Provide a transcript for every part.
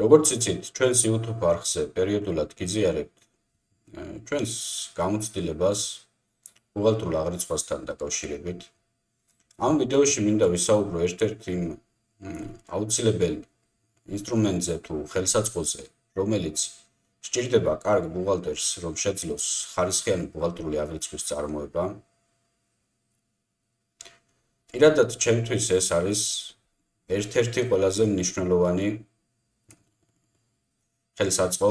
როგორც იცით, ჩვენს YouTube არხზე პერიოდულად გიზიარებთ ჩვენს გამოცდილებას ბუღალტრულ აღრიცხვასთან დაკავშირებით. ამ ვიდეოში მინდა ვისაუბრო ერთ-ერთი აუცილებელ ინსტრუმენტზე თუ ხელსაწყოზე, რომელიც სჭირდება კარგ ბუღალტერს, რომ შეძლოს ხარისხიანი ბუღალტრული აღრიცხვის წარმოება. პირადად ჩემთვის ეს არის ერთ-ერთი ყველაზე მნიშვნელოვანი ხელსაწყო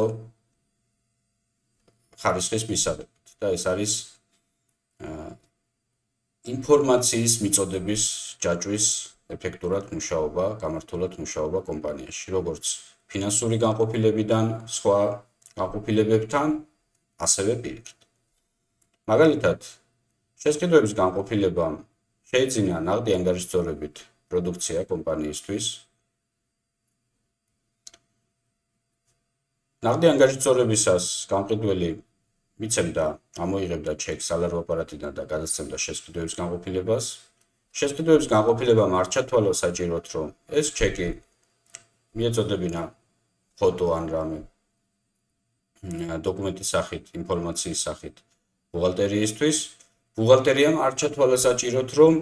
ხარისხის მისაღებად და ეს არის ინფორმაციის მიწოდების ჯაჭვის ეფექტურად მუშაობა, გამართულად მუშაობა კომპანიაში, როგორც ფინანსური განყოფილებიდან, სხვა განყოფილებებთან, ასევე პირიქით. მაგალითად, შესყიდვების განყოფილებამ შეიძინა ნაღდი ანგარიშწორებით პროდუქცია კომპანიისთვის. ნაღდი ანგარიშწორებისას გამყიდველი მიცემდა, ამოიღებდა ჩეკს სალარო აპარატიდან და გადასცემდა შესყიდვების განყოფილებას. შესყიდვების განყოფილებამ არ ჩათვალა საჭიროდ, რომ ეს ჩეკი მიეწოდებინა ფოტო ან რამე დოკუმენტის სახით, ინფორმაციის სახით ბუღალტერიისთვის. ბუღალტერიამ არ ჩათვალა საჭიროდ, რომ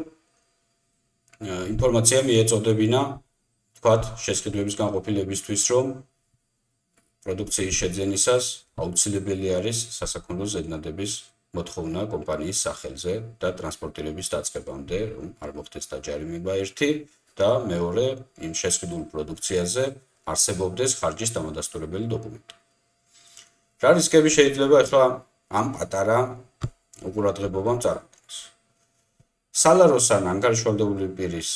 ინფორმაცია მიეწოდებინა, თქვათ, შესყიდვების განყოფილებისთვის, რომ პროდუქციის შეძენისას აუცილებელი არის სასაქონლო ზედნადების მოთხოვნა კომპანიის სახელზე და ტრანსპორტირების დაწყებამდე, რომ არ მოხდეს დაჯარიმება ერთი და მეორე იმ შესყიდულ პროდუქციაზე არსებობდეს ხარჯის დამადასტურებელი დოკუმენტი. რა რისკები შეიძლება ახლა ამ პატარა უყურადღებობამ წარადგინოს? სალაროს ან ანგარიშვალდებული პირის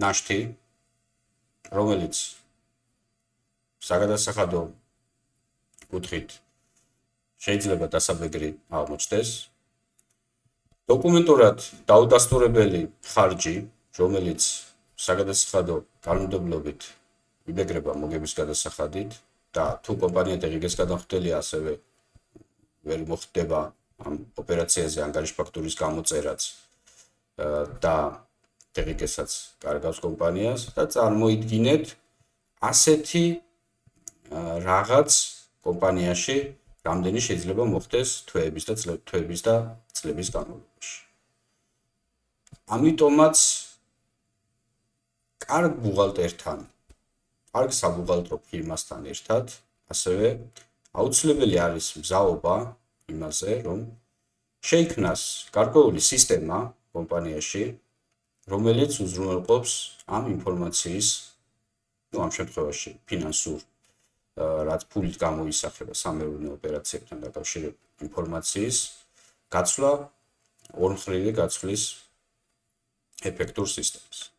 ნაშთი, რომელიც საგადასახადო კუთხით შეიძლება დასაბეგრი აღმოჩნდეს, დოკუმენტურად დაუდასტურებელი ხარჯი, რომელიც საგადასახადო კანონმდებლობით იბეგრება მოგების გადასახადით და თუ კომპანია დიღიგეს გადახდელია, ასევე ვერ მოხდება ამ ოპერაციაზე ანგარიშფაქტურის გამოწერაც და დიღიგესაც კარგავს კომპანიას და წარმოიდგინეთ ასეთი რაღაც კომპანიაში რამდენი შეიძლება მოხდეს თვეების და წლების განმავლობაში. ამიტომაც კარგ ბუღალტერთან, კარგ საბუღალტრო ფირმასთან ერთად, ასევე აუცილებელი არის მზაობა იმაზე, რომ შეიქმნას გარკვეული სისტემა კომპანიაში, რომელიც უზრუნველყოფს ამ ინფორმაციის, ამ შემთხვევაში ფინანსურ რაც ფულით გამოისახება სამეურნეო ოპერაციებთან დაკავშირებით ინფორმაციის გაცვლა ორმხრივი გაცვლის ეფექტურ სისტემას.